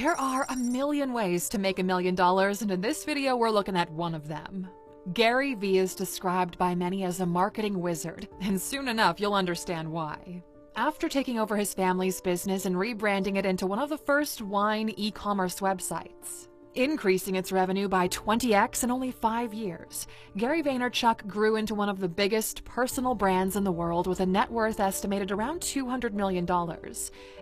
There are a million ways to make $1 million, and in this video we're looking at one of them. Gary Vee is described by many as a marketing wizard, and soon enough you'll understand why. After taking over his family's business and rebranding it into one of the first wine e-commerce websites, increasing its revenue by 20x in only 5 years, Gary Vaynerchuk grew into one of the biggest personal brands in the world with a net worth estimated around $200 million.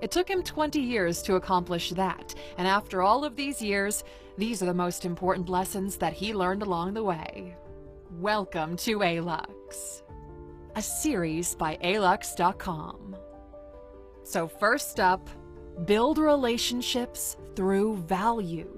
It took him 20 years to accomplish that, and after all of these years, these are the most important lessons that he learned along the way. Welcome to Alux, a series by alux.com. So first up, build relationships through value.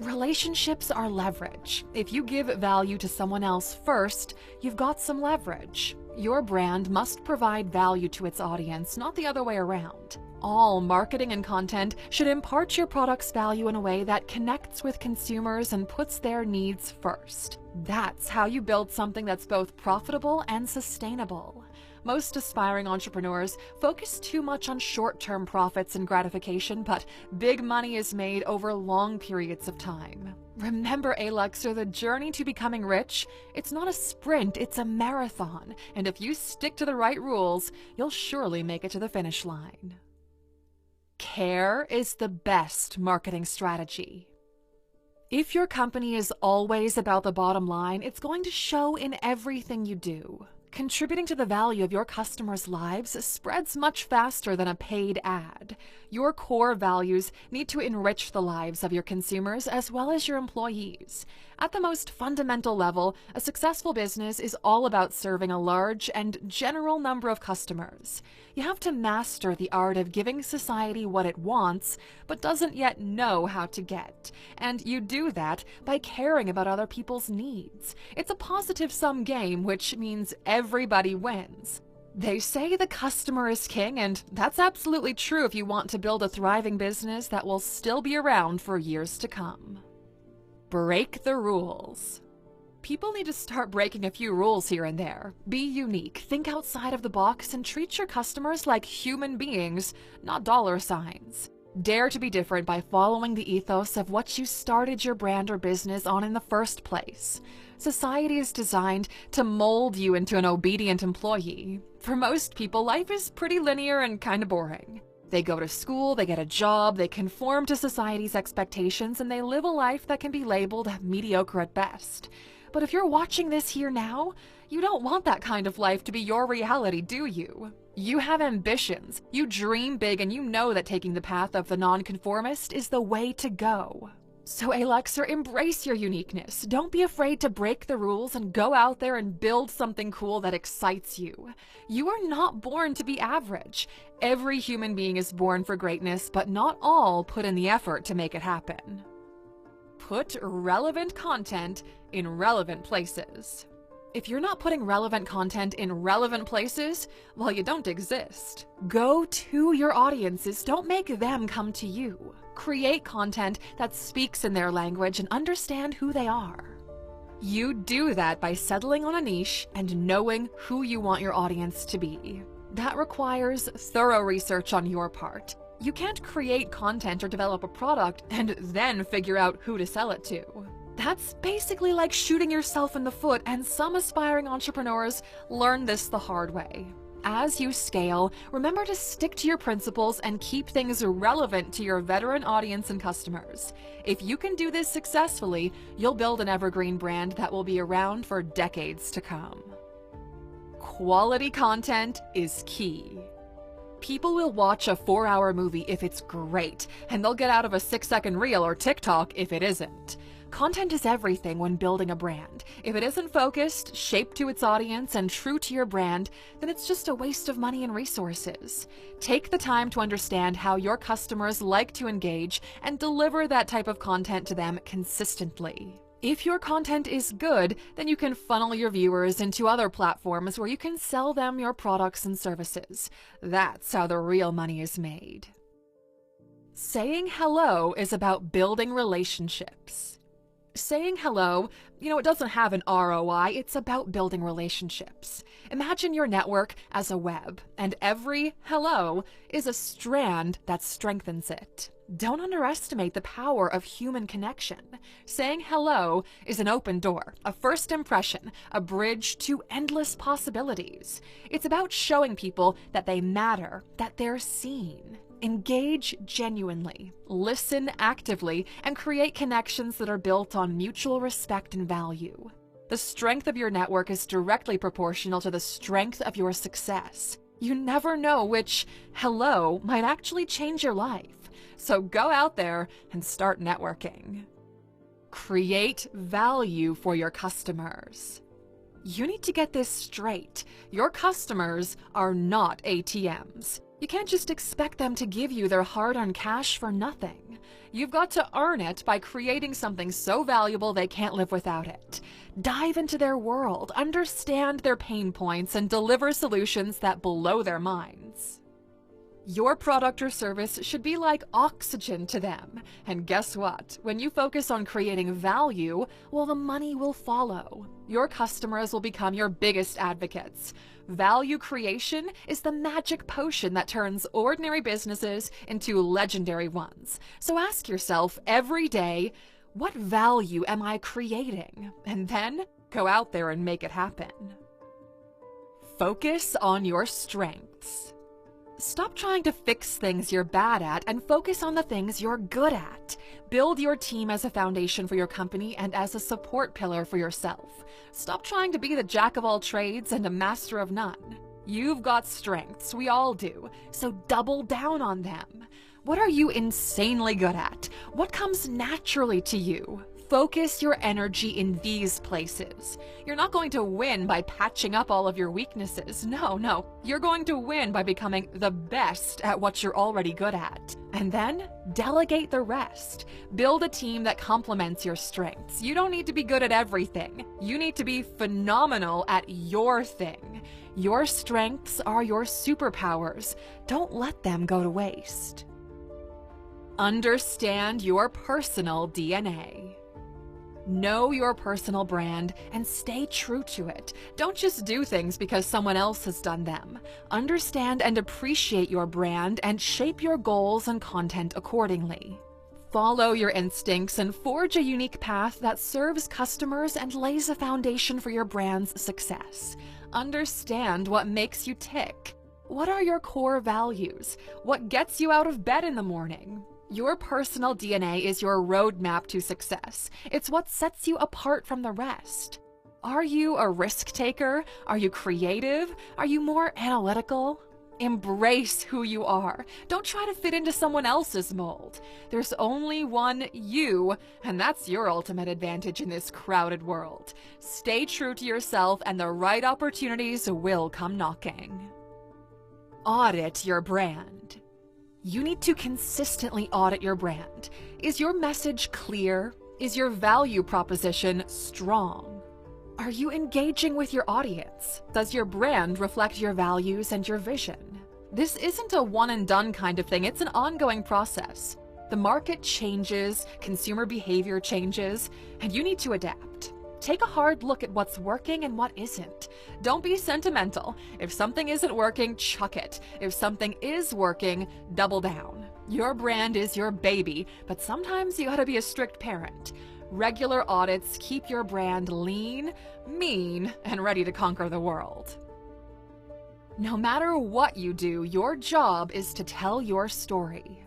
Relationships are leverage. If you give value to someone else first, you've got some leverage. Your brand must provide value to its audience, not the other way around. All marketing and content should impart your product's value in a way that connects with consumers and puts their needs first. That's how you build something that's both profitable and sustainable. Most aspiring entrepreneurs focus too much on short-term profits and gratification, but big money is made over long periods of time. Remember, Aluxer, the journey to becoming rich, it's not a sprint, it's a marathon. And if you stick to the right rules, you'll surely make it to the finish line. Care is the best marketing strategy. If your company is always about the bottom line, it's going to show in everything you do. Contributing to the value of your customers' lives spreads much faster than a paid ad. Your core values need to enrich the lives of your consumers as well as your employees. At the most fundamental level, a successful business is all about serving a large and general number of customers. You have to master the art of giving society what it wants, but doesn't yet know how to get. And you do that by caring about other people's needs. It's a positive-sum game, which means everybody wins. They say the customer is king, and that's absolutely true if you want to build a thriving business that will still be around for years to come. Break the rules. People need to start breaking a few rules here and there. Be unique, think outside of the box, and treat your customers like human beings, not dollar signs. Dare to be different by following the ethos of what you started your brand or business on in the first place. Society is designed to mold you into an obedient employee. For most people, life is pretty linear and kind of boring. They go to school, they get a job, they conform to society's expectations, and they live a life that can be labeled mediocre at best. But if you're watching this here now, you don't want that kind of life to be your reality, do you? You have ambitions, you dream big, and you know that taking the path of the nonconformist is the way to go. So Aluxer, embrace your uniqueness. Don't be afraid to break the rules and go out there and build something cool that excites you. You are not born to be average. Every human being is born for greatness, but not all put in the effort to make it happen. Put relevant content in relevant places. If you're not putting relevant content in relevant places, well, you don't exist. Go to your audiences, don't make them come to you. Create content that speaks in their language and understand who they are. You do that by settling on a niche and knowing who you want your audience to be. That requires thorough research on your part. You can't create content or develop a product and then figure out who to sell it to. That's basically like shooting yourself in the foot, and some aspiring entrepreneurs learn this the hard way. As you scale, remember to stick to your principles and keep things relevant to your veteran audience and customers. If you can do this successfully, you'll build an evergreen brand that will be around for decades to come. Quality content is key. People will watch a 4-hour movie if it's great, and they'll get out of a 6-second reel or TikTok if it isn't. Content is everything when building a brand. If it isn't focused, shaped to its audience, and true to your brand, then it's just a waste of money and resources. Take the time to understand how your customers like to engage and deliver that type of content to them consistently. If your content is good, then you can funnel your viewers into other platforms where you can sell them your products and services. That's how the real money is made. Saying hello is about building relationships. Saying hello, it doesn't have an ROI, it's about building relationships. Imagine your network as a web, and every hello is a strand that strengthens it. Don't underestimate the power of human connection. Saying hello is an open door, a first impression, a bridge to endless possibilities. It's about showing people that they matter, that they're seen. Engage genuinely, listen actively, and create connections that are built on mutual respect and value. The strength of your network is directly proportional to the strength of your success. You never know which hello might actually change your life. So go out there and start networking. Create value for your customers. You need to get this straight. Your customers are not ATMs. You can't just expect them to give you their hard-earned cash for nothing. You've got to earn it by creating something so valuable they can't live without it. Dive into their world, understand their pain points, and deliver solutions that blow their minds. Your product or service should be like oxygen to them. And guess what? When you focus on creating value, well, the money will follow. Your customers will become your biggest advocates. Value creation is the magic potion that turns ordinary businesses into legendary ones. So ask yourself every day, what value am I creating? And then go out there and make it happen. Focus on your strengths. Stop trying to fix things you're bad at and focus on the things you're good at. Build your team as a foundation for your company and as a support pillar for yourself. Stop trying to be the jack of all trades and a master of none. You've got strengths, we all do, so double down on them. What are you insanely good at? What comes naturally to you? Focus your energy in these places. You're not going to win by patching up all of your weaknesses. No. You're going to win by becoming the best at what you're already good at. And then delegate the rest. Build a team that complements your strengths. You don't need to be good at everything. You need to be phenomenal at your thing. Your strengths are your superpowers. Don't let them go to waste. Understand your personal DNA. Know your personal brand and stay true to it. Don't just do things because someone else has done them. Understand and appreciate your brand and shape your goals and content accordingly. Follow your instincts and forge a unique path that serves customers and lays a foundation for your brand's success. Understand what makes you tick. What are your core values? What gets you out of bed in the morning? Your personal DNA is your roadmap to success. It's what sets you apart from the rest. Are you a risk taker? Are you creative? Are you more analytical? Embrace who you are. Don't try to fit into someone else's mold. There's only one you, and that's your ultimate advantage in this crowded world. Stay true to yourself, and the right opportunities will come knocking. Audit your brand. You need to consistently audit your brand. Is your message clear? Is your value proposition strong? Are you engaging with your audience? Does your brand reflect your values and your vision? This isn't a one-and-done kind of thing, it's an ongoing process. The market changes, consumer behavior changes, and you need to adapt. Take a hard look at what's working and what isn't. Don't be sentimental. If something isn't working, chuck it. If something is working, double down. Your brand is your baby, but sometimes you gotta be a strict parent. Regular audits keep your brand lean, mean, and ready to conquer the world. No matter what you do, your job is to tell your story.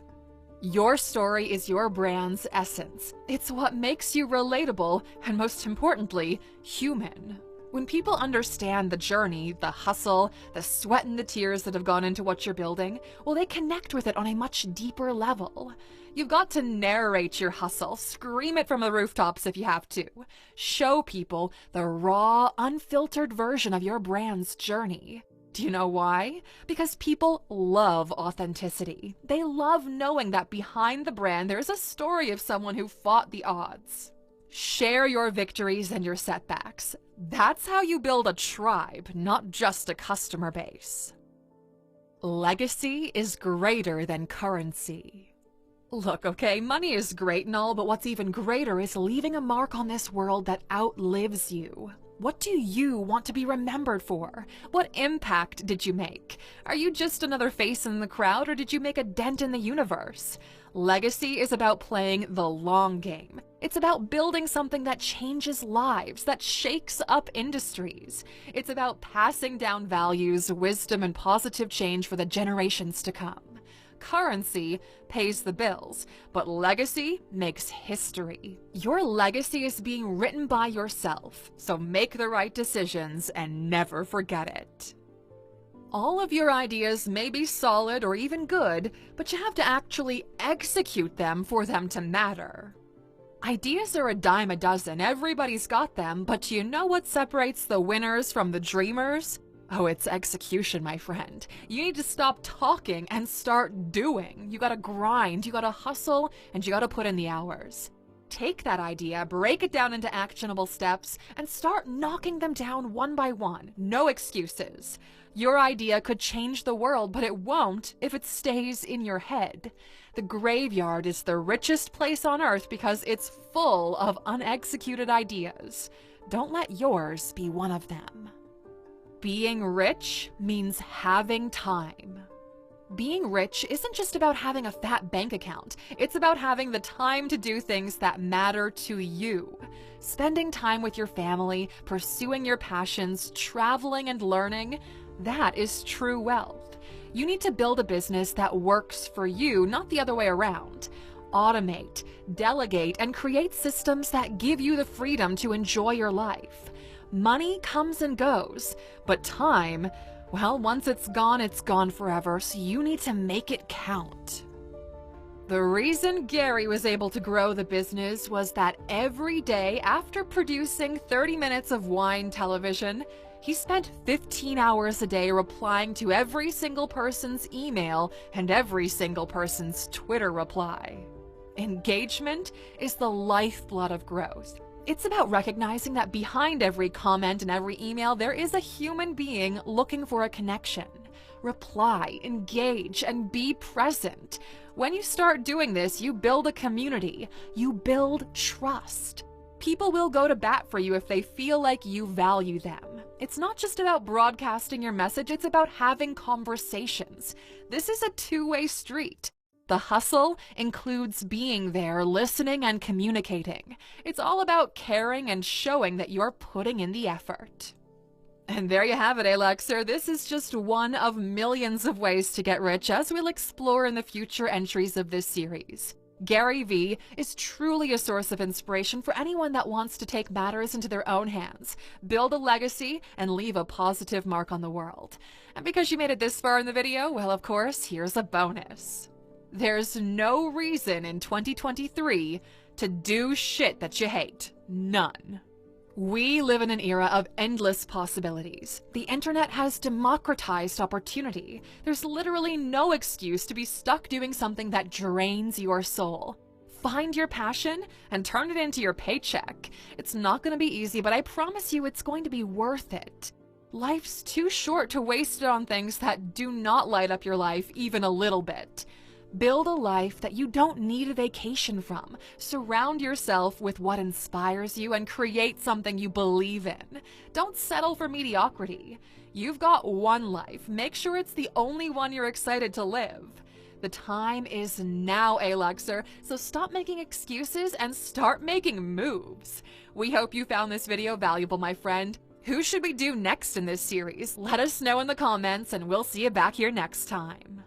Your story is your brand's essence. It's what makes you relatable and, most importantly, human. When people understand the journey, the hustle, the sweat and the tears that have gone into what you're building, well, they connect with it on a much deeper level. You've got to narrate your hustle, scream it from the rooftops if you have to. Show people the raw, unfiltered version of your brand's journey. Do you know why? Because people love authenticity. They love knowing that behind the brand there's a story of someone who fought the odds. Share your victories and your setbacks. That's how you build a tribe, not just a customer base. Legacy is greater than currency. Look, okay, money is great and all, but what's even greater is leaving a mark on this world that outlives you. What do you want to be remembered for? What impact did you make? Are you just another face in the crowd, or did you make a dent in the universe? Legacy is about playing the long game. It's about building something that changes lives, that shakes up industries. It's about passing down values, wisdom, and positive change for the generations to come. Currency pays the bills, but legacy makes history. Your legacy is being written by yourself, so make the right decisions and never forget it. All of your ideas may be solid or even good, but you have to actually execute them for them to matter. Ideas are a dime a dozen, everybody's got them, but do you know what separates the winners from the dreamers? Oh, it's execution, my friend. You need to stop talking and start doing. You gotta grind, you gotta hustle, and you gotta put in the hours. Take that idea, break it down into actionable steps, and start knocking them down one by one. No excuses. Your idea could change the world, but it won't if it stays in your head. The graveyard is the richest place on earth because it's full of unexecuted ideas. Don't let yours be one of them. Being rich means having time. Being rich isn't just about having a fat bank account. It's about having the time to do things that matter to you. Spending time with your family, pursuing your passions, traveling and learning, that is true wealth. You need to build a business that works for you, not the other way around. Automate, delegate, and create systems that give you the freedom to enjoy your life. Money comes and goes, but time, well, once it's gone forever, so you need to make it count. The reason Gary was able to grow the business was that every day after producing 30 minutes of wine television, he spent 15 hours a day replying to every single person's email and every single person's Twitter reply. Engagement is the lifeblood of growth. It's about recognizing that behind every comment and every email, there is a human being looking for a connection. Reply, engage, and be present. When you start doing this, you build a community. You build trust. People will go to bat for you if they feel like you value them. It's not just about broadcasting your message, it's about having conversations. This is a two-way street. The hustle includes being there, listening, and communicating. It's all about caring and showing that you're putting in the effort. And there you have it, Alexer. This is just one of millions of ways to get rich, as we'll explore in the future entries of this series. Gary Vee is truly a source of inspiration for anyone that wants to take matters into their own hands, build a legacy, and leave a positive mark on the world. And because you made it this far in the video, well, of course, here's a bonus. There's no reason in 2023 to do shit that you hate. None. We live in an era of endless possibilities. The internet has democratized opportunity. There's literally no excuse to be stuck doing something that drains your soul. Find your passion and turn it into your paycheck. It's not going to be easy, but I promise you it's going to be worth it. Life's too short to waste it on things that do not light up your life even a little bit. Build a life that you don't need a vacation from. Surround yourself with what inspires you and create something you believe in. Don't settle for mediocrity. You've got one life. Make sure it's the only one you're excited to live. The time is now, Alexer, so stop making excuses and start making moves. We hope you found this video valuable, my friend. Who should we do next in this series? Let us know in the comments, and we'll see you back here next time.